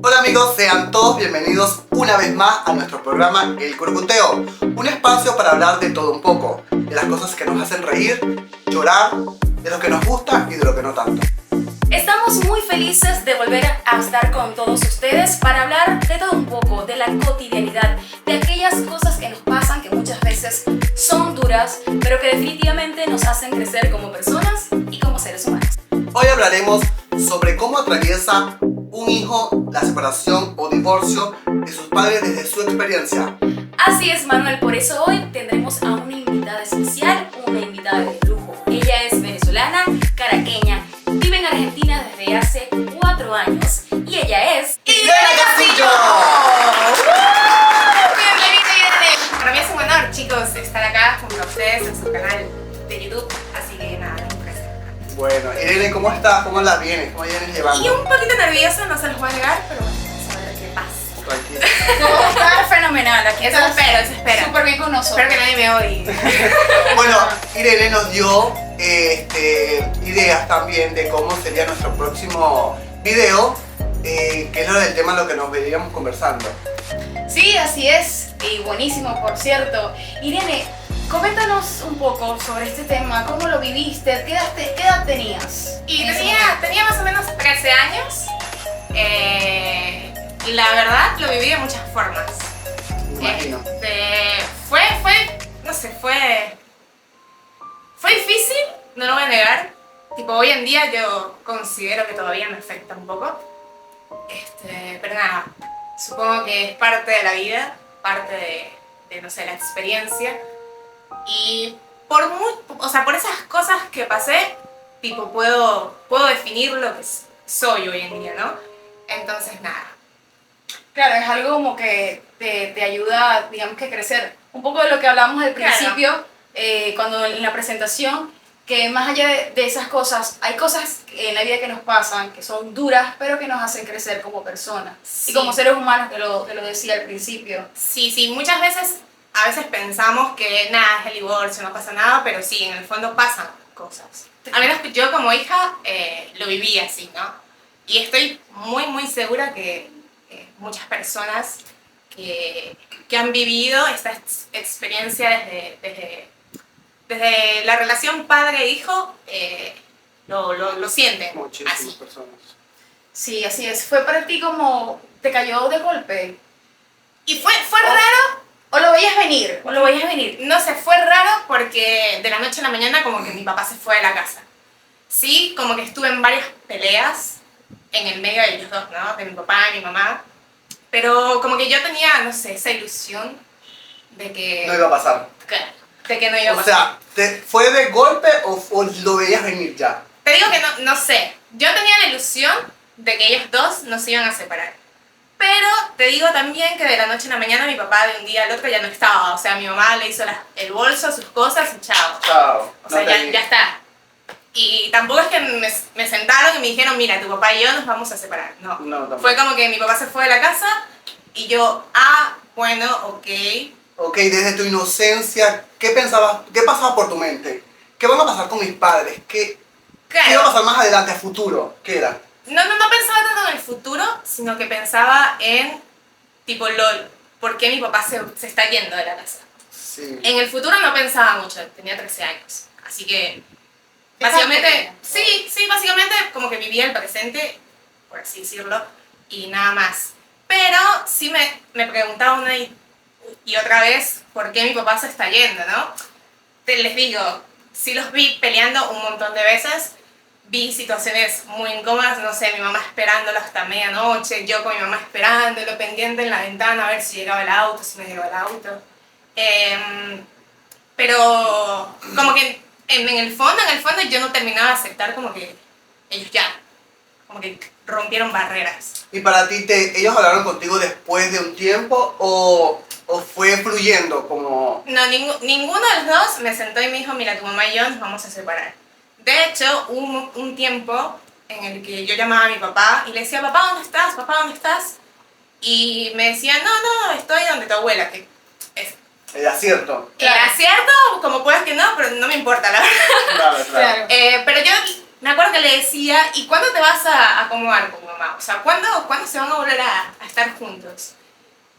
Hola amigos, sean todos bienvenidos una vez más a nuestro programa El Curcuteo, un espacio para hablar de todo un poco, de las cosas que nos hacen reír, llorar, de lo que nos gusta y de lo que no tanto. Estamos muy felices de volver a estar con todos ustedes para hablar de todo un poco, de la cotidianidad, de aquellas cosas que nos pasan que muchas veces son duras, pero que definitivamente nos hacen crecer como personas y como seres humanos. Hoy hablaremos sobre cómo atraviesa un hijo la separación o divorcio de sus padres desde su experiencia. Así es, Manuel, por eso hoy tendremos a una invitada especial, una invitada de lujo. Ella es venezolana, caraqueña, vive en Argentina desde hace 4 años y ella es... ¡Irene Castillo! Bienvenida, Irene. Para mí es un honor, chicos, estar acá junto a ustedes en su canal de YouTube, así que nada, es un placer. Bueno, Irene, ¿cómo estás? ¿Cómo la vienes? ¿Cómo vienes llevando? Y un poquito nerviosa, no se los voy a negar, pero bueno, vamos a ver qué pasa. Tranquila. Todo está fenomenal aquí. Eso espero. Súper bien con nosotros. Espero que nadie me odie. Bueno, Irene nos dio ideas también de cómo sería nuestro próximo video, que es lo del tema de lo que nos veníamos conversando. Sí, así es. Y buenísimo, por cierto. Irene, coméntanos un poco sobre este tema. ¿Cómo lo viviste? ¿Qué edad tenías? Y en ese tenía más o menos 13 años. Y la verdad lo viví de muchas formas. Me imagino. Fue difícil, no lo voy a negar. Tipo, hoy en día yo considero que todavía me afecta un poco. Pero nada, supongo que es parte de la vida, parte de no sé, la experiencia. Y por esas cosas que pasé, tipo, puedo definir lo que soy hoy en día, ¿no? Entonces, nada. Claro, es algo como que te ayuda, digamos, que a crecer. Un poco de lo que hablamos al Claro. principio, cuando en la presentación, que más allá de esas cosas, hay cosas en la vida que nos pasan, que son duras, pero que nos hacen crecer como personas. Sí. Y como seres humanos, que lo decía al principio. Sí, muchas veces, a veces pensamos que nada, es el divorcio, no pasa nada, pero sí, en el fondo pasan cosas. Al menos yo como hija lo viví así, ¿no? Y estoy muy segura que muchas personas que han vivido esta experiencia desde la relación padre-hijo lo sienten Muchísimas así. personas. Sí, así es. ¿Fue para ti como te cayó de golpe? Y fue raro. ¿O lo veías venir? ¿O lo veías venir? No sé, fue raro porque de la noche a la mañana como que mi papá se fue de la casa. Sí, como que estuve en varias peleas en el medio de ellos dos, ¿no? De mi papá y mi mamá. Pero como que yo tenía, no sé, esa ilusión de que... No iba a pasar. De que no iba a O pasar. sea, ¿fue de golpe o lo veías venir ya? Te digo que no sé. Yo tenía la ilusión de que ellos dos no se iban a separar. Pero te digo también que de la noche a la mañana mi papá de un día al otro ya no estaba. O sea, mi mamá le hizo el bolso, sus cosas y chao. Chao. O sea, ya está. Y tampoco es que me sentaron y me dijeron, mira, tu papá y yo nos vamos a separar. No. No, tampoco. Fue como que mi papá se fue de la casa y yo, bueno, ok. Ok, desde tu inocencia, ¿qué pensabas? ¿Qué pasaba por tu mente? ¿Qué van a pasar con mis padres? ¿Qué iba a Claro, pasar más adelante, a futuro? ¿Qué era? no pensaba tanto en el futuro, sino que pensaba en, tipo, por qué mi papá se está yendo de la casa. Sí. En el futuro no pensaba mucho, tenía 13 años. Así que, básicamente, sí, básicamente como que vivía el presente, por así decirlo, y nada más. Pero sí me preguntaba una y otra vez por qué mi papá se está yendo, ¿no? Les digo, sí los vi peleando un montón de veces, vi situaciones muy incómodas, no sé, mi mamá esperándolo hasta medianoche, yo con mi mamá esperándolo, pendiente en la ventana a ver si llegaba el auto, si no llegaba el auto. Pero como que en el fondo yo no terminaba de aceptar como que ellos ya, como que rompieron barreras. ¿Y para ti, ellos hablaron contigo después de un tiempo o fue fluyendo como...? No, ninguno de los dos me sentó y me dijo, mira, tu mamá y yo nos vamos a separar. De hecho, hubo un tiempo en el que yo llamaba a mi papá y le decía, papá, ¿dónde estás? Papá, ¿dónde estás? Y me decía, no, estoy donde tu abuela, que es... Era cierto. Era cierto, como puedas que no, pero no me importa, la verdad. Claro. Pero yo me acuerdo que le decía, ¿y cuándo te vas a acomodar con mamá? O sea, ¿cuándo se van a volver a estar juntos?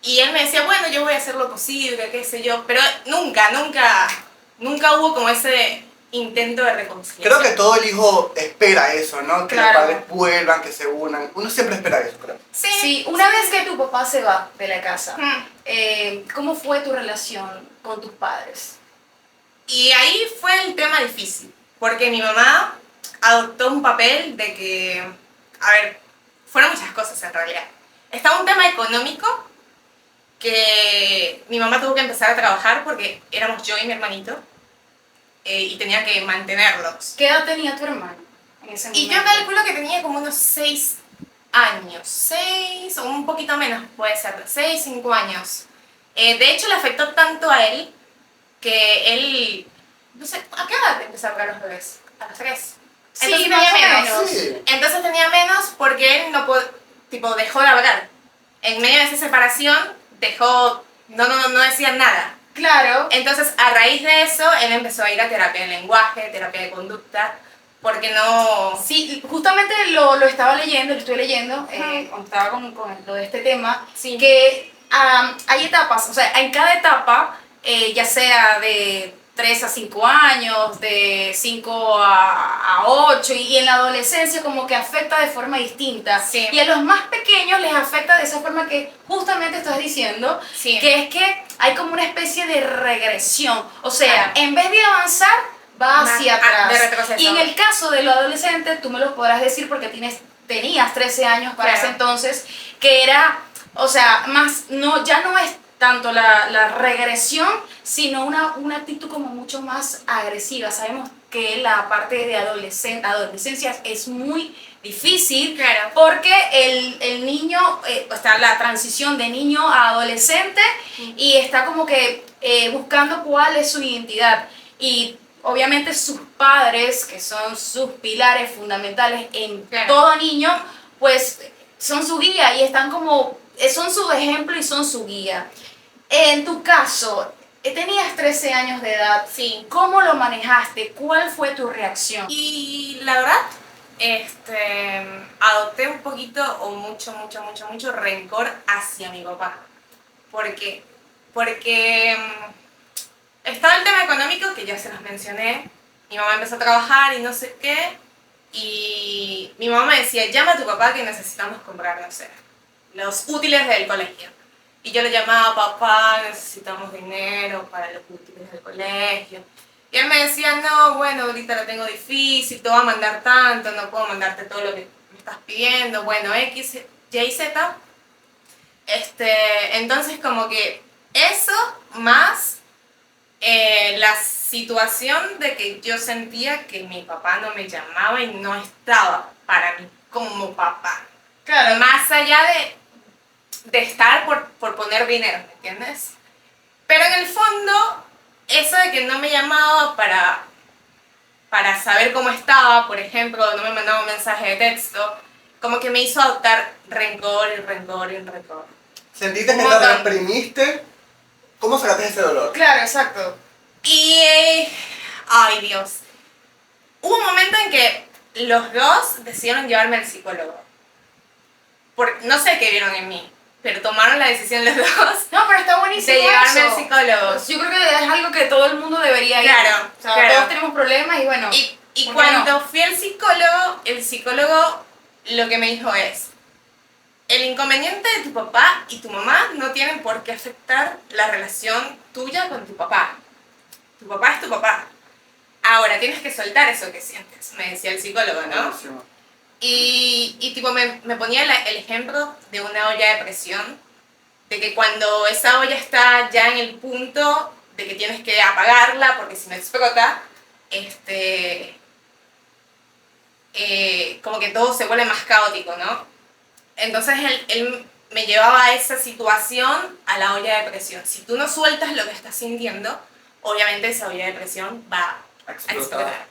Y él me decía, bueno, yo voy a hacer lo posible, qué sé yo, pero nunca hubo como ese intento de reconciliación. Creo que todo el hijo espera eso, ¿no? Que Claro. los padres vuelvan, que se unan. Uno siempre espera eso, creo. Sí, Sí, una vez que tu papá se va de la casa, Mm. ¿cómo fue tu relación con tus padres? Y ahí fue el tema difícil, porque mi mamá adoptó un papel de que, a ver, fueron muchas cosas en realidad. Estaba un tema económico, que mi mamá tuvo que empezar a trabajar porque éramos yo y mi hermanito, y tenía que mantenerlos. ¿Qué edad tenía tu hermano en ese momento? Y yo calculo que tenía como unos 6 años, 6 o un poquito menos puede ser, 6, 5 años. De hecho le afectó tanto a él que él, no sé, ¿a qué edad empezaron a ver los bebés? A los 3. Sí, Entonces más tenía o menos. menos. Sí. Entonces tenía menos porque él tipo, dejó de hablar. En medio de esa separación dejó, no decía nada. Claro. Entonces, a raíz de eso, él empezó a ir a terapia de lenguaje, terapia de conducta, porque no... Sí, justamente lo estaba leyendo, lo estoy leyendo, cuando estaba con lo de este tema, Sí. que hay etapas, o sea, en cada etapa, ya sea de 3 a 5 años, de 5 a 8, y en la adolescencia como que afecta de forma distinta. Sí. Y a los más pequeños les afecta de esa forma que justamente estás diciendo, Sí. que es que hay como una especie de regresión. O sea, Claro. en vez de avanzar, va Más- hacia atrás. de retroceso. Y en el caso de los adolescentes, tú me lo podrás decir porque tenías 13 años para Claro. ese entonces, que era, o sea, ya no es tanto la regresión, sino una actitud como mucho más agresiva. Sabemos que la parte de adolescencia es muy difícil, Claro. porque el niño, está la transición de niño a adolescente y está como que buscando cuál es su identidad. Y obviamente sus padres, que son sus pilares fundamentales en Claro. todo niño, pues son su guía y están como, son su ejemplo y son su guía. En tu caso, tenías 13 años de edad. Sí. ¿Cómo lo manejaste? ¿Cuál fue tu reacción? Y la verdad, adopté un poquito o mucho rencor hacia mi papá. ¿Por qué? Porque estaba el tema económico, que ya se los mencioné. Mi mamá empezó a trabajar y no sé qué. Y mi mamá me decía, llama a tu papá que necesitamos comprar, no sé, los útiles del colegio. Y yo le llamaba, papá, necesitamos dinero para los útiles del colegio. Y él me decía, no, bueno, ahorita lo tengo difícil, te voy a mandar tanto, no puedo mandarte todo lo que me estás pidiendo. Bueno, X, Y, Z. Entonces como que eso más la situación de que yo sentía que mi papá no me llamaba y no estaba para mí como papá. Claro. Más allá de estar por poner dinero, ¿me entiendes? Pero en el fondo, eso de que no me llamaba para saber cómo estaba, por ejemplo, no me mandaba un mensaje de texto, como que me hizo adoptar rencor y rencor y rencor. ¿Sentiste Un que te montón. reprimiste? ¿Cómo sacaste ese dolor? Claro, exacto. Y, ay Dios, hubo un momento en que los dos decidieron llevarme al psicólogo. No sé qué vieron en mí, pero tomaron la decisión los dos No, pero está buenísimo de llevarme eso. al psicólogo. Pues yo creo que es algo que todo el mundo debería ir. Claro, O sea, claro. todos tenemos problemas y bueno. Y ¿por qué cuando no? fui al el psicólogo lo que me dijo es, el inconveniente de tu papá y tu mamá no tienen por qué afectar la relación tuya con tu papá. Tu papá es tu papá. Ahora, tienes que soltar eso que sientes, me decía el psicólogo, ¿no? Buenísimo. Y tipo me ponía el ejemplo de una olla de presión, de que cuando esa olla está ya en el punto de que tienes que apagarla porque si no explota, como que todo se vuelve más caótico, ¿no? Entonces él me llevaba a esa situación, a la olla de presión. Si tú no sueltas lo que estás sintiendo, obviamente esa olla de presión va a explotar.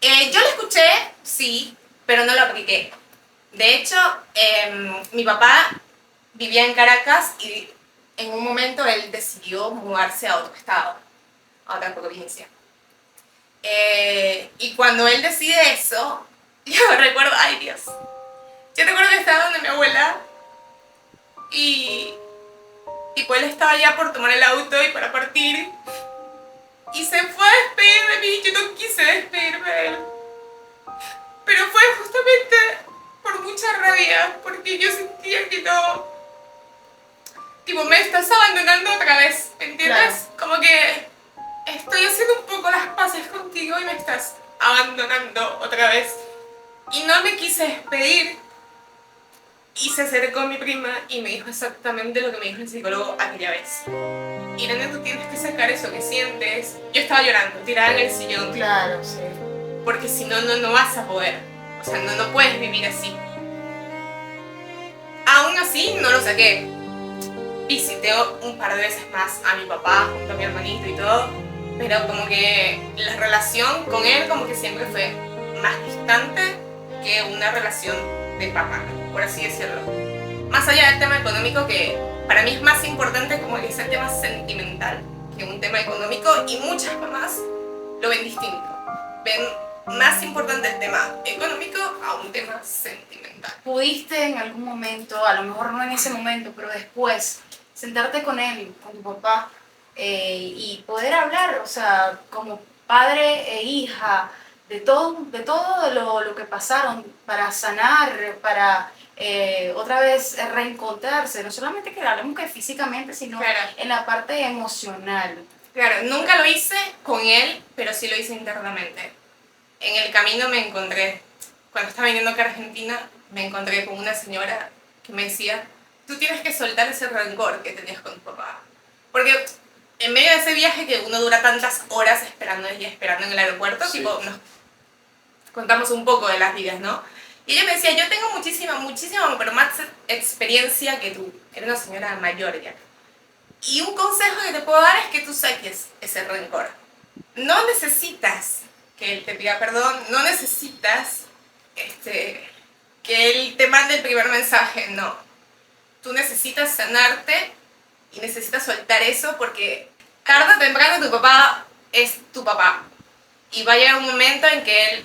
Yo lo escuché, sí, pero no lo apliqué. De hecho, mi papá vivía en Caracas y en un momento él decidió mudarse a otro estado, a otra provincia. Y cuando él decide eso, yo recuerdo, ay Dios, yo recuerdo que estaba donde mi abuela y tipo él estaba ya por tomar el auto y para partir y se fue a despedir de mí. Yo no quise despedirme de él, pero fue justamente por mucha rabia, porque yo sentía que no, tipo me estás abandonando otra vez, ¿me entiendes? Claro. Como que estoy haciendo un poco las paces contigo y me estás abandonando otra vez. Y no me quise despedir. Y se acercó mi prima y me dijo exactamente lo que me dijo el psicólogo aquella vez. Irene, tú tienes que sacar eso que sientes. Yo estaba llorando, tirada en el sillón. Claro, sí. Porque si no, no vas a poder. O sea, no puedes vivir así. Aún así, no lo saqué. Visité un par de veces más a mi papá junto a mi hermanito y todo. Pero como que la relación con él como que siempre fue más distante que una relación de papá, por así decirlo. Más allá del tema económico, que para mí es más importante como que es el tema sentimental que un tema económico, y muchas mamás lo ven distinto. Ven más importante el tema económico a un tema sentimental. ¿Pudiste en algún momento, a lo mejor no en ese momento, pero después, sentarte con él, con tu papá, y poder hablar, o sea, como padre e hija, de todo lo que pasaron para sanar, para otra vez reencontrarse, no solamente que hablemos que físicamente, sino Claro. en la parte emocional? Claro, nunca lo hice con él, pero sí lo hice internamente. En el camino me encontré, cuando estaba viniendo acá a Argentina, me encontré con una señora que me decía, tú tienes que soltar ese rencor que tenías con tu papá. Porque en medio de ese viaje que uno dura tantas horas esperando y esperando en el aeropuerto, Sí. tipo, nos contamos un poco de las vidas, ¿no? Y ella me decía, yo tengo muchísima, pero más experiencia que tú. Era una señora mayor ya. Y un consejo que te puedo dar es que tú saques ese rencor. No necesitas que él te pida perdón, no necesitas que él te mande el primer mensaje, no. Tú necesitas sanarte y necesitas soltar eso, porque tarde o temprano tu papá es tu papá. Y va a llegar un momento en que él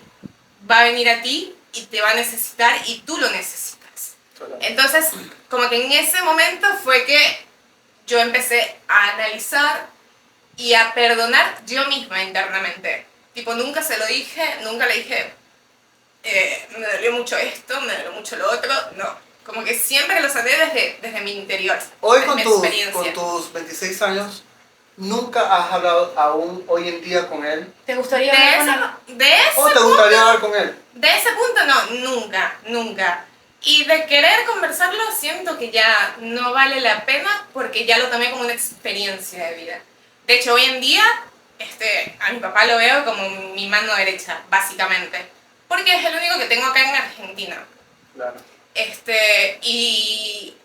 va a venir a ti y te va a necesitar y tú lo necesitas. Entonces, como que en ese momento fue que yo empecé a analizar y a perdonar yo misma internamente. Tipo, nunca se lo dije, nunca le dije, me dolió mucho esto, me dolió mucho lo otro, no. Como que siempre lo sané desde mi interior, Hoy desde mi con experiencia. tus 26 años, ¿nunca has hablado aún hoy en día con él? ¿Te gustaría hablar con él? De ese ¿O te gustaría hablar con él? De ese punto no, nunca. Y de querer conversarlo siento que ya no vale la pena, porque ya lo tomé como una experiencia de vida. De hecho, hoy en día a mi papá lo veo como mi mano derecha, básicamente. Porque es el único que tengo acá en Argentina. Claro. Y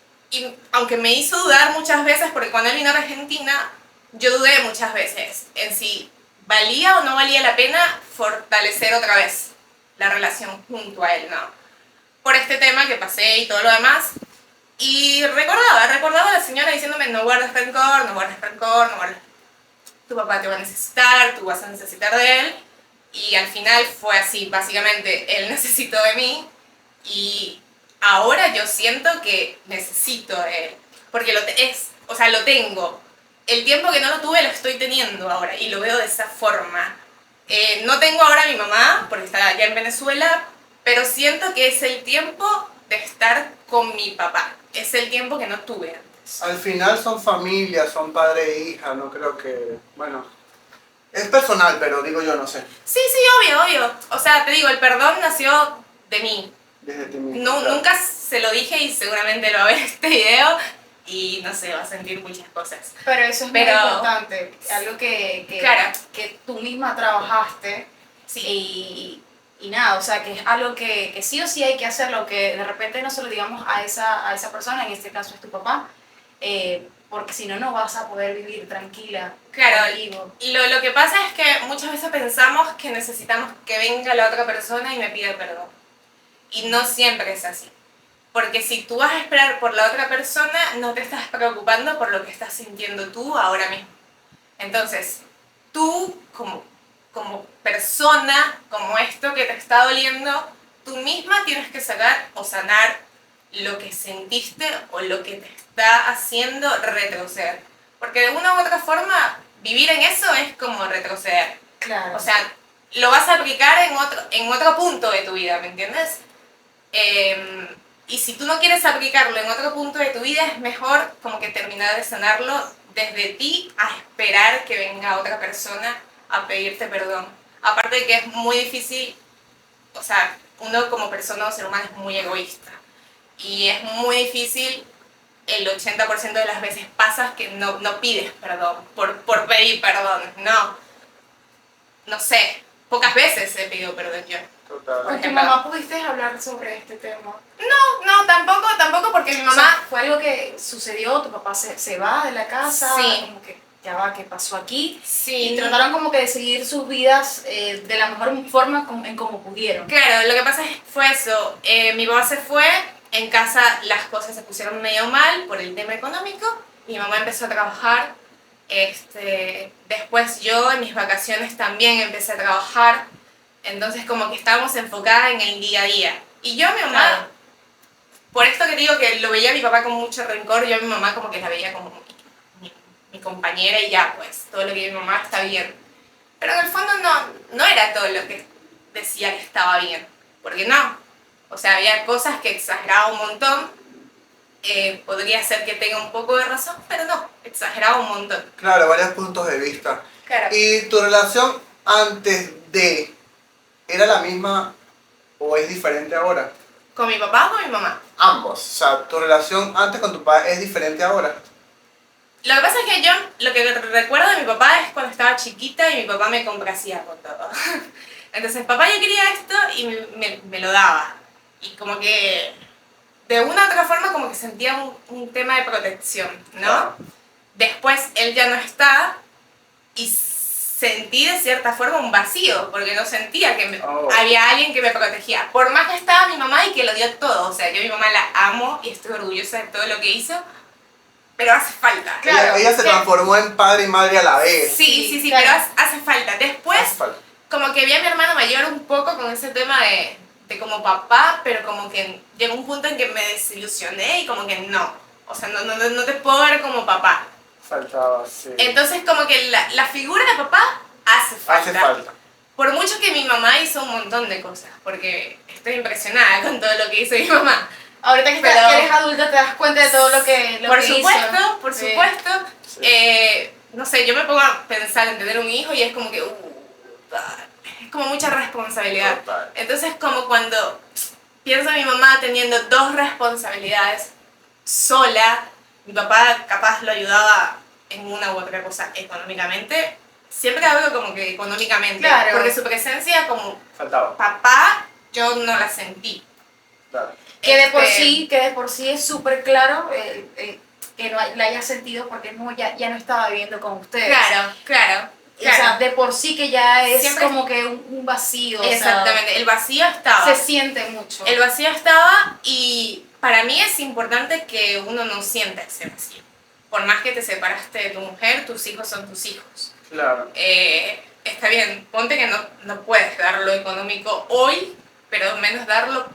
aunque me hizo dudar muchas veces, porque cuando él vino a Argentina, yo dudé muchas veces en si valía o no valía la pena fortalecer otra vez la relación junto a él, ¿no? Por este tema que pasé y todo lo demás. Y recordaba a la señora diciéndome, no guardes rencor, no guardes rencor, no guardes... Tu papá te va a necesitar, tú vas a necesitar de él. Y al final fue así, básicamente, él necesitó de mí y ahora yo siento que necesito de él. Porque lo tengo. El tiempo que no lo tuve lo estoy teniendo ahora y lo veo de esa forma. No tengo ahora a mi mamá, porque está allá en Venezuela, pero siento que es el tiempo de estar con mi papá. Es el tiempo que no tuve antes. Al final son familias, son padre e hija, no creo que... Bueno, es personal, pero digo yo, no sé. Sí, obvio. O sea, te digo, el perdón nació de mí. Desde ti mismo. No, claro. nunca se lo dije y seguramente lo va a ver este video y no sé, va a sentir muchas cosas. Pero eso es muy importante, algo Claro. que tú misma trabajaste. Sí. Y nada, o sea, que es algo que sí o sí hay que hacerlo, que de repente no se lo digamos a esa persona, en este caso es tu papá, porque si no, no vas a poder vivir tranquila. Claro, contigo. lo que pasa es que muchas veces pensamos que necesitamos que venga la otra persona y me pida perdón. Y no siempre es así. Porque si tú vas a esperar por la otra persona, no te estás preocupando por lo que estás sintiendo tú ahora mismo. Entonces, tú como como persona, como esto que te está doliendo, tú misma tienes que sacar o sanar lo que sentiste o lo que te está haciendo retroceder. Porque de una u otra forma, vivir en eso es como retroceder. Claro. O sea, lo vas a aplicar en otro punto de tu vida, ¿me entiendes? Y si tú no quieres aplicarlo en otro punto de tu vida, es mejor como que terminar de sanarlo desde ti a esperar que venga otra persona a pedirte perdón. Aparte de que es muy difícil, o sea, uno como persona o ser humano es muy egoísta. Y es muy difícil, el 80% de las veces pasas que no pides perdón por pedir perdón. No sé, pocas veces he pedido perdón yo. Total. ¿Con tu mamá pudiste hablar sobre este tema? No, tampoco porque mi O mamá... sea, ¿fue algo que sucedió? ¿Tu papá se va de la casa? Sí. Como que ya va, ¿qué pasó aquí? Sí, Y trataron como que de seguir sus vidas de la mejor forma en como pudieron. claro, lo que pasa fue eso. Mi papá se fue, en casa las cosas se pusieron medio mal por el tema económico. Mi mamá empezó a trabajar. Después yo en mis vacaciones también empecé a trabajar. Entonces como que estábamos enfocadas en el día a día. Y yo a mi mamá, Claro. por esto que digo que lo veía a mi papá con mucho rencor, yo a mi mamá como que la veía como mi compañera y ya, pues, todo lo que mi mamá está bien. Pero en el fondo no era todo lo que decía que estaba bien, porque no. O sea, había cosas que exageraba un montón, podría ser que tenga un poco de razón, pero no, exageraba un montón. Claro, varios puntos de vista. Claro. ¿Y tu relación antes de era la misma o es diferente ahora? ¿Con mi papá o con mi mamá? Ambos. O sea, tu relación antes con tu papá es diferente ahora. Lo que pasa es que yo, lo que recuerdo de mi papá es cuando estaba chiquita y mi papá me complacía con todo. Entonces, papá, yo quería esto y me lo daba. Y como que, de una u otra forma, como que sentía un tema de protección, ¿no? Después, él ya no está y sentí de cierta forma un vacío, porque no sentía que había alguien que me protegía. Por más que estaba mi mamá y que lo dio todo. O sea, yo a mi mamá la amo y estoy orgullosa de todo lo que hizo, pero hace falta. Claro, ella se transformó en padre y madre a la vez. Sí, claro. pero hace falta. Después, Hace falta. como que vi a mi hermano mayor un poco con ese tema de como papá, pero como que llegó un punto en que me desilusioné y como que no. O sea, no te puedo ver como papá. Faltaba, sí. Entonces como que la figura de papá hace falta. Hace falta. Por mucho que mi mamá hizo un montón de cosas, porque estoy impresionada con todo lo que hizo mi mamá. Ahorita que, Pero- que eres adulta te das cuenta de todo lo que Por hizo. supuesto, por Sí. supuesto. Sí. No sé, yo me pongo a pensar en tener un hijo y es como que... es como mucha responsabilidad. Total. Entonces como cuando pienso a mi mamá teniendo dos responsabilidades sola, mi papá capaz lo ayudaba en una u otra cosa económicamente, siempre hablo como que económicamente, Claro. porque su presencia como Faltaba. papá yo no la sentí. Claro. Que de Este, por sí es súper claro que no la haya sentido porque ya no estaba viviendo con ustedes. Claro. O sea, de por sí que ya es Siempre- como que un vacío. o sea, Exactamente, el vacío estaba. se siente mucho. El vacío estaba y para mí es importante que uno no sienta ese vacío. Por más que te separaste de tu mujer, tus hijos son tus hijos. Claro. Está bien, ponte que no puedes dar lo económico hoy, pero menos darlo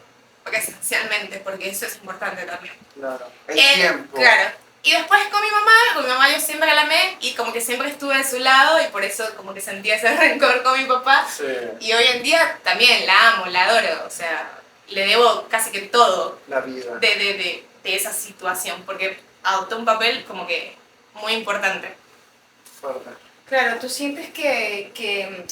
presencialmente, porque eso es importante también. Claro. El tiempo. Claro. Y después con mi mamá yo siempre la amé y como que siempre estuve de su lado y por eso como que sentía ese rencor con mi papá. Sí. Y hoy en día también la amo, la adoro, o sea, le debo casi que todo La vida. de esa situación, porque adoptó un papel como que muy importante. Fuerte. Claro, ¿tú sientes que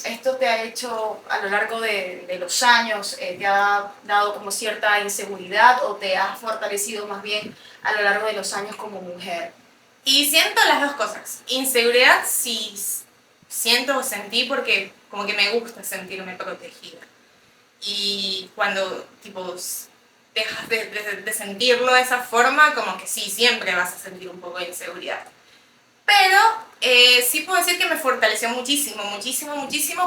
esto te ha hecho a lo largo de los años, te ha dado como cierta inseguridad o te ha fortalecido más bien a lo largo de los años como mujer? Y siento las dos cosas. Inseguridad sí siento o sentí porque como que me gusta sentirme protegida. Y cuando tipo dejas de sentirlo de esa forma, como que sí, siempre vas a sentir un poco de inseguridad. Pero sí puedo decir que me fortaleció muchísimo,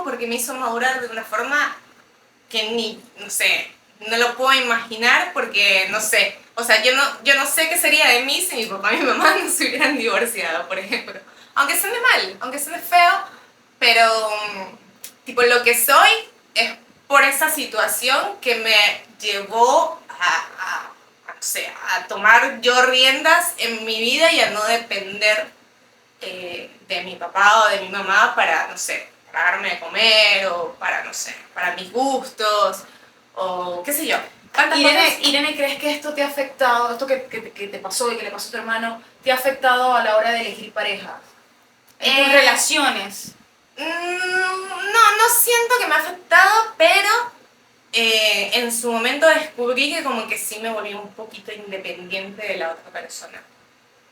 porque me hizo madurar de una forma que no sé, no lo puedo imaginar porque no sé. O sea, yo no sé qué sería de mí si mi papá y mi mamá no se hubieran divorciado, por ejemplo. Aunque suene mal, aunque suene feo, pero tipo, lo que soy es por esa situación que me llevó no sé, a tomar yo riendas en mi vida y a no depender de mi papá o de mi mamá para, no sé, para darme de comer o para, no sé, para mis gustos o qué sé yo. Irene, ¿crees que esto te ha afectado, esto que te pasó y que le pasó a tu hermano, te ha afectado a la hora de elegir pareja? En tus relaciones. No siento que me ha afectado, pero en su momento descubrí que como que sí me volví un poquito independiente de la otra persona.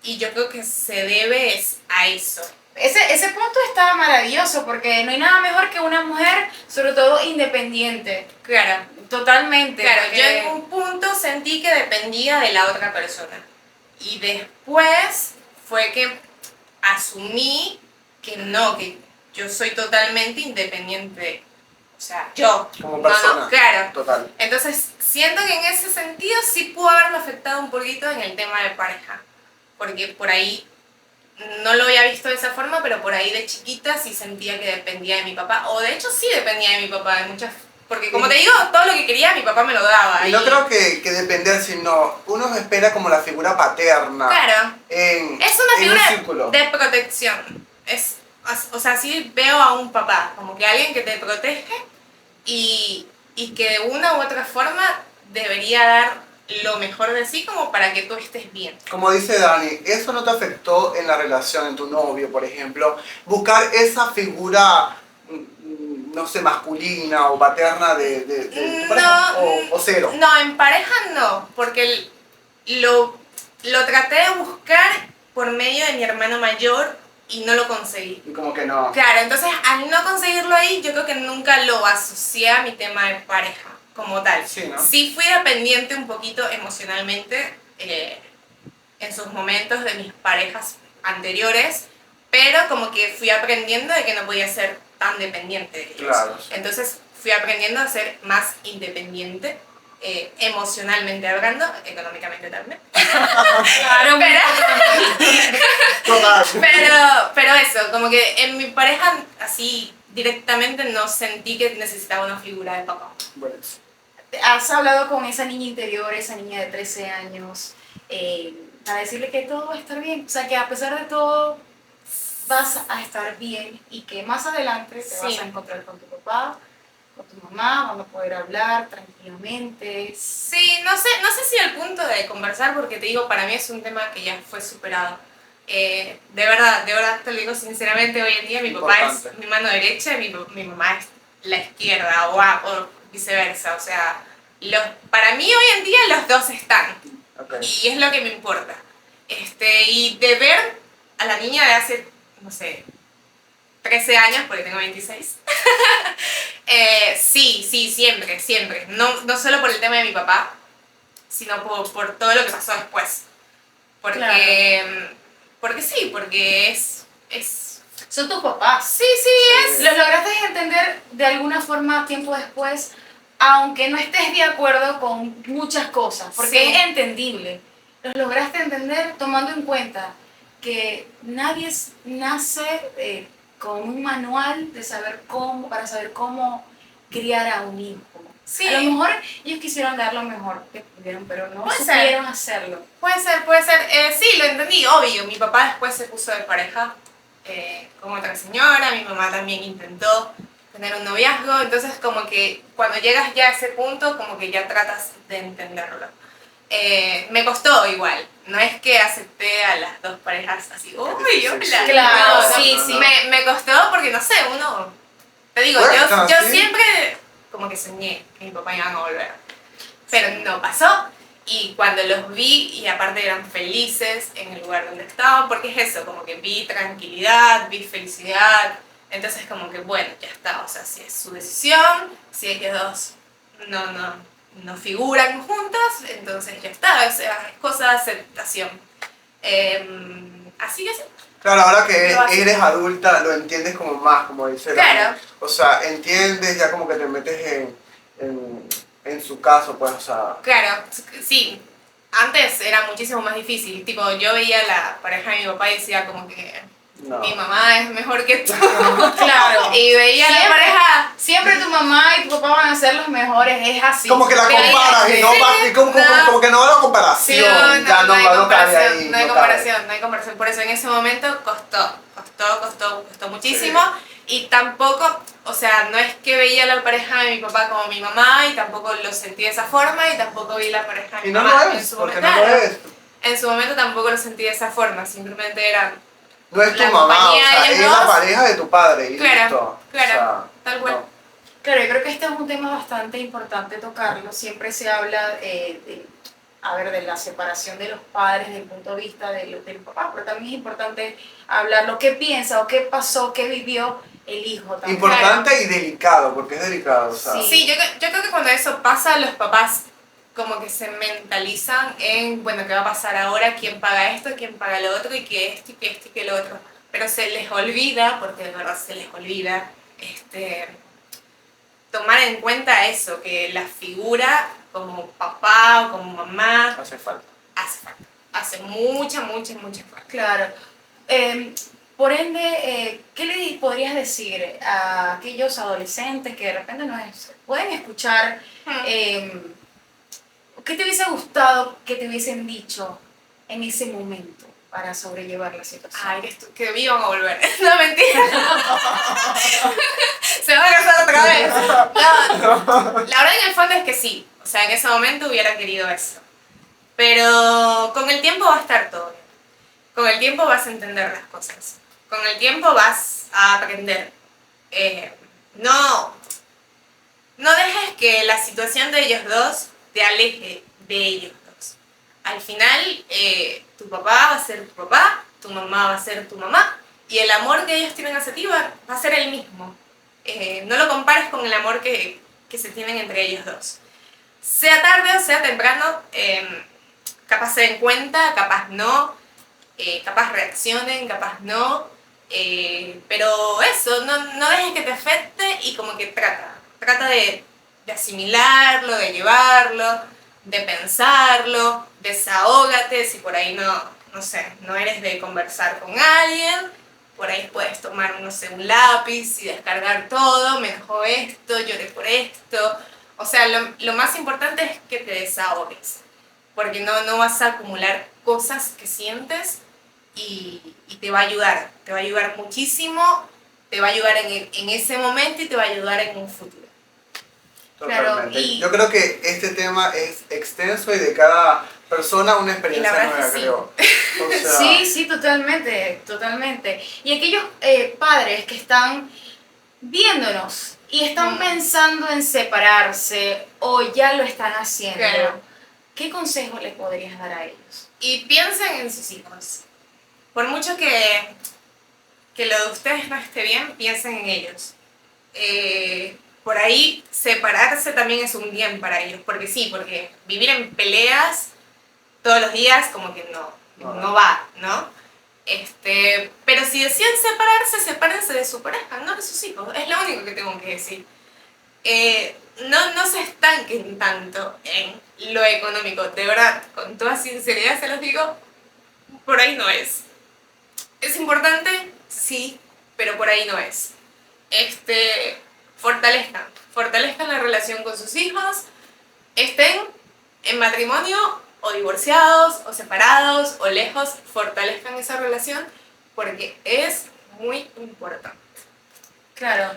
Y yo creo que se debe a eso. Ese punto está maravilloso porque no hay nada mejor que una mujer, sobre todo independiente. Claro. Totalmente. Claro, porque... yo en un punto sentí que dependía de la otra persona. Y después fue que asumí que no, que yo soy totalmente independiente. O sea, yo. Como persona. No, claro. Total. Entonces, siento que en ese sentido sí pudo haberme afectado un poquito en el tema de pareja. Porque por ahí, no lo había visto de esa forma, pero por ahí de chiquita sí sentía que dependía de mi papá. O de hecho sí dependía de mi papá, de muchas. Porque como te digo, todo lo que quería mi papá me lo daba. Y no creo que depender, sino uno espera como la figura paterna. Claro. Es una figura de protección. O sea, sí veo a un papá, como que alguien que te protege y que de una u otra forma debería dar lo mejor de sí como para que tú estés bien. Como dice Dani, ¿eso no te afectó en la relación, en tu novio, por ejemplo? Buscar esa figura, no sé, masculina o paterna de tu pareja, o cero. No, en pareja no, porque lo traté de buscar por medio de mi hermano mayor y no lo conseguí. Y como que no. Claro, entonces al no conseguirlo ahí, yo creo que nunca lo asocié a mi tema de pareja como tal. Sí, ¿no? Sí fui dependiente un poquito emocionalmente en sus momentos de mis parejas anteriores, pero como que fui aprendiendo de que no podía ser tan dependiente de ellos. Claro, sí. Entonces fui aprendiendo a ser más independiente, emocionalmente hablando, económicamente también. Claro, pero eso, como que en mi pareja así directamente no sentí que necesitaba una figura de papá. Bueno. ¿Has hablado con esa niña interior, esa niña de 13 años, para decirle que todo va a estar bien? O sea, que a pesar de todo vas a estar bien y que más adelante te vas a encontrar con tu papá, con tu mamá, van a poder hablar tranquilamente. Sí, no sé si al punto de conversar, porque te digo, para mí es un tema que ya fue superado. De verdad te lo digo sinceramente, hoy en día mi papá es mi mano derecha y mi mamá es la izquierda o viceversa, o sea, para mí hoy en día los dos están, okay. Y es lo que me importa. Y de ver a la niña de hace, no sé, 13 años, porque tengo 26, sí, siempre, no solo por el tema de mi papá, sino por todo lo que pasó después, porque, claro. porque es son tus papás. Sí, es. ¿Los lograste entender de alguna forma tiempo después, aunque no estés de acuerdo con muchas cosas? Porque es entendible. Los lograste entender tomando en cuenta que nadie nace con un manual de para saber cómo criar a un hijo. Sí. A lo mejor ellos quisieron dar lo mejor que pudieron, pero no supieron hacerlo. Puede ser. Sí, lo entendí, obvio. Mi papá después se puso de pareja con otra señora, mi mamá también intentó tener un noviazgo, entonces como que cuando llegas ya a ese punto, como que ya tratas de entenderlo. Me costó igual, no es que acepté a las dos parejas así, uy, hola. Claro, no, sí. Me costó porque no sé, te digo, yo siempre como que soñé que mi papá iba a volver, pero no pasó. Y cuando los vi, y aparte eran felices en el lugar donde estaban, porque es eso, como que vi tranquilidad, vi felicidad, entonces como que bueno, ya está, o sea, si es su decisión, si ellos dos no figuran juntos, entonces ya está, o sea, es cosa de aceptación. Así que sí. Claro, ahora que eres adulta lo entiendes como más, como dice Claro. Dani. O sea, entiendes, ya como que te metes en su caso, pues, o sea... Claro, sí. Antes era muchísimo más difícil. Tipo, yo veía la pareja de mi papá y decía como que No. mi mamá es mejor que tú. Claro. Y veía a la Siempre. pareja. Siempre tu mamá y tu papá van a ser los mejores, es así. Como que la Pero comparas y no sí, va, y como que no va la comparación. Sí, ya no hay cabe comparación, ahí, no hay cabe. comparación, no hay comparación. Por eso en ese momento costó muchísimo. Y tampoco, o sea, no es que veía la pareja de mi papá como mi mamá y tampoco lo sentí de esa forma y tampoco vi la pareja de mi Y no mamá lo en es, su porque momento. no lo Claro, es. en su momento tampoco lo sentí de esa forma, simplemente era No es tu la mamá, o compañía sea, de es ellos la dos. pareja de tu padre. Y Claro, listo. claro, O sea, tal cual. no. Claro, yo creo que este es un tema bastante importante tocarlo. Siempre se habla de la separación de los padres desde el punto de vista del papá, pero también es importante hablar lo que piensa o qué pasó, qué vivió el hijo también. Importante y delicado, porque es delicado. O sea, Sí. Sí, yo creo que cuando eso pasa, los papás como que se mentalizan en, bueno, ¿qué va a pasar ahora? ¿Quién paga esto? ¿Quién paga lo otro? Y que esto, y que esto, y que lo otro. Pero se les olvida, porque de verdad se les olvida, tomar en cuenta eso, que la figura como papá o como mamá hace falta. hace falta. Hace mucha falta. Claro. Por ende, ¿qué le podrías decir a aquellos adolescentes que de repente pueden escuchar? ¿Qué te hubiese gustado que te hubiesen dicho en ese momento para sobrellevar la situación? Ay, que vivan a volver. No, mentira. Se va a casar otra vez. No, la verdad en el fondo es que sí. O sea, en ese momento hubiera querido eso. Pero con el tiempo va a estar todo bien. Con el tiempo vas a entender las cosas. Con el tiempo vas a aprender. No dejes que la situación de ellos dos te aleje de ellos dos. Al final, tu papá va a ser tu papá, tu mamá va a ser tu mamá, y el amor que ellos tienen hacia ti va a ser el mismo. No lo compares con el amor que se tienen entre ellos dos. Sea tarde o sea temprano, capaz se den cuenta, capaz no, capaz reaccionen, capaz no, pero eso, no dejes que te afecte y como que trata de asimilarlo, de llevarlo, de pensarlo, desahógate, si por ahí no sé, no eres de conversar con alguien, por ahí puedes tomar, no sé, un lápiz y descargar todo, me enojó esto, lloré por esto, o sea, lo más importante es que te desahogues, porque no vas a acumular cosas que sientes y te va a ayudar muchísimo, te va a ayudar en ese momento y te va a ayudar en un futuro. Totalmente. Claro, y- Yo creo que este tema es extenso y de cada persona una experiencia verdad es nueva, que sí. creo. O sea, Sí, totalmente. Y aquellos padres que están viéndonos y están pensando en separarse o ya lo están haciendo, Claro. ¿qué consejo les podrías dar a ellos? Y piensen en sus hijos. Por mucho que lo de ustedes no esté bien, piensen en ellos. Por ahí separarse también es un bien para ellos, porque vivir en peleas todos los días como que no va, ¿no? Pero si deciden separarse, sepárense de su pareja, no de sus hijos, es lo único que tengo que decir. No se estanquen tanto en lo económico, de verdad, con toda sinceridad se los digo, por ahí no es. ¿Es importante? Sí, pero por ahí no es. Fortalezcan la relación con sus hijos, estén en matrimonio o divorciados o separados o lejos, fortalezcan esa relación porque es muy importante. Claro,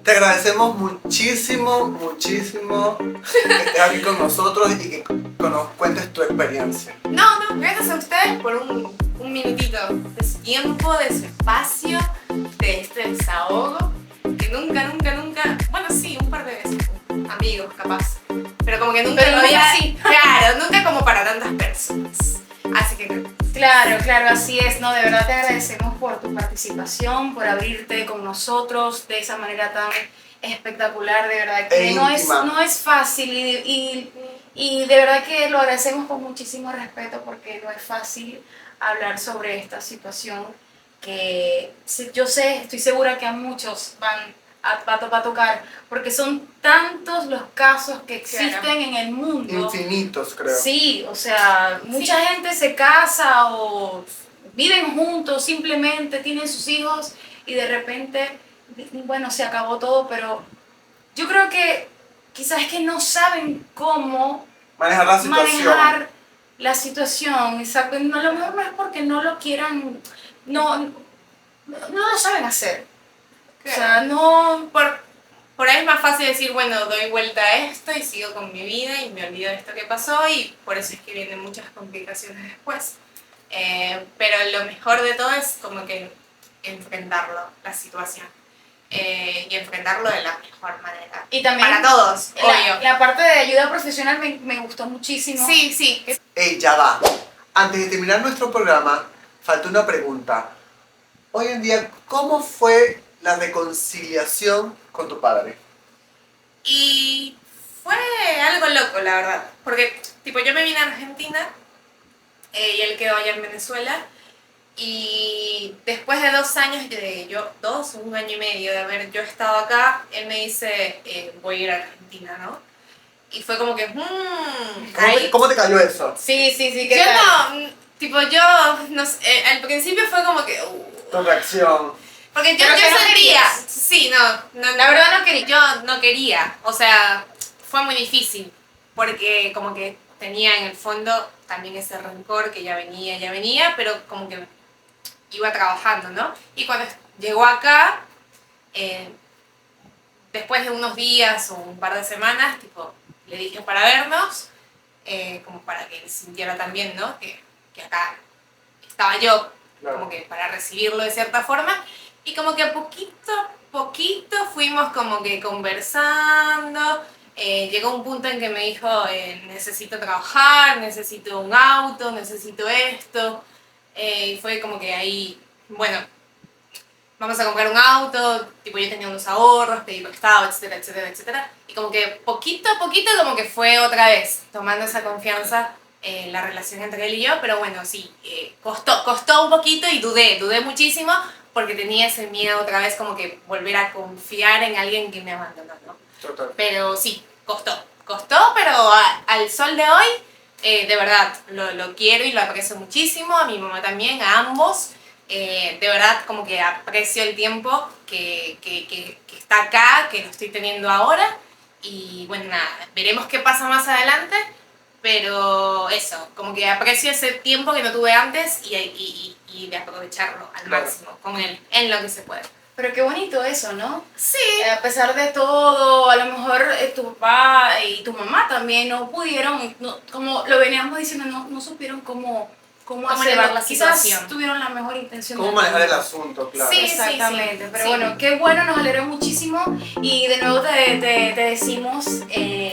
te agradecemos muchísimo que estés aquí con nosotros y que nos cuentes tu experiencia. No, gracias a ustedes por un minutito de su tiempo, de su espacio, de este desahogo, que nunca, bueno sí, un par de veces, amigos capaz, pero como que nunca Pero lo nunca había, así. claro, nunca como para tantas personas. Así que claro, así es. No, de verdad te agradecemos por tu participación, por abrirte con nosotros de esa manera tan espectacular, de verdad que íntima. no es fácil y de verdad que lo agradecemos con muchísimo respeto porque no es fácil hablar sobre esta situación que estoy segura que a muchos va a tocar porque son tantos los casos que existen Claro. en el mundo. Infinitos, creo. Sí, o sea, mucha gente se casa o viven juntos, simplemente tienen sus hijos y de repente, bueno, se acabó todo, pero yo creo que quizás es que no saben cómo Manejar la situación. manejar la situación, exacto. No, a lo mejor no es porque no lo quieran, no lo saben hacer. O sea, no... Por ahí es más fácil decir, bueno, doy vuelta a esto y sigo con mi vida y me olvido de esto que pasó y por eso es que vienen muchas complicaciones después. Pero lo mejor de todo es como que enfrentarlo, la situación. Y enfrentarlo de la mejor manera. Y también para todos, obvio. La parte de ayuda profesional me gustó muchísimo. Sí, sí. Ey, ya va. Antes de terminar nuestro programa, falta una pregunta. Hoy en día, ¿cómo fue la reconciliación con tu padre? Y fue algo loco, la verdad. Porque, tipo, yo me vine a Argentina y él quedó allá en Venezuela. Y después de 2 años, un año y medio de haber yo estado acá, él me dice, voy a ir a Argentina, ¿no? Y fue como que, ¿Cómo te cayó eso? Sí, ¿qué yo tal? no, tipo, no sé, al principio fue como que, Tu reacción. porque yo Pero que no sentía, querías. sí, La verdad no quería. yo no quería, o sea, fue muy difícil, porque como que tenía en el fondo también ese rencor que ya venía, pero como que iba trabajando, ¿no? Y cuando llegó acá, después de unos días o un par de semanas, tipo, le dije para vernos, como para que él sintiera también, ¿no? Que acá estaba yo, Claro. como que para recibirlo de cierta forma, y como que poquito a poquito fuimos como que conversando. Llegó un punto en que me dijo, necesito trabajar, necesito un auto, necesito esto. Y fue como que ahí, bueno, vamos a comprar un auto, tipo yo tenía unos ahorros, pedí prestado, etcétera, etcétera, etcétera. Y como que poquito a poquito como que fue otra vez tomando esa confianza la relación entre él y yo, pero bueno, sí, costó un poquito y dudé muchísimo porque tenía ese miedo otra vez como que volver a confiar en alguien que me abandonó, ¿no? Total. Pero sí, costó, pero al sol de hoy, de verdad, lo quiero y lo aprecio muchísimo, a mi mamá también, a ambos. De verdad, como que aprecio el tiempo que está acá, que lo estoy teniendo ahora. Y bueno, nada, veremos qué pasa más adelante, pero eso, como que aprecio ese tiempo que no tuve antes y de aprovecharlo al Claro. máximo con él, en lo que se puede. Pero qué bonito eso, ¿no? Sí. A pesar de todo, a lo mejor tu papá y tu mamá también no pudieron, como lo veníamos diciendo, no supieron cómo hacerlo. llevar la Quizás situación. tuvieron la mejor intención. ¿Cómo del manejar el mundo. asunto? Claro. Sí. Exactamente, pero sí. bueno, qué bueno, nos alegró muchísimo y de nuevo te decimos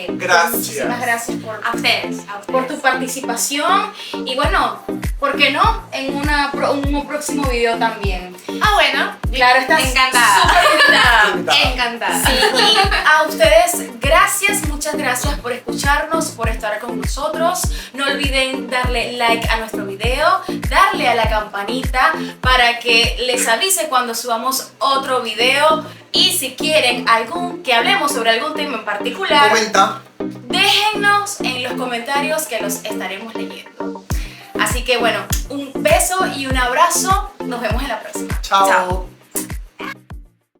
Gracias. muchísimas gracias A ustedes. por tu participación y bueno, ¿por qué no? En un próximo video también. Bueno, Claro, estás encantada. súper invitada. Invitada. Encantada. Sí, y a ustedes, muchas gracias por escucharnos, por estar con nosotros. No olviden darle like a nuestro video, darle a la campanita para que les avise cuando subamos otro video. Y si quieren que hablemos sobre algún tema en particular, Comenta. déjennos en los comentarios que los estaremos leyendo. Así que bueno, un beso y un abrazo. Nos vemos en la próxima. Chao. Chao.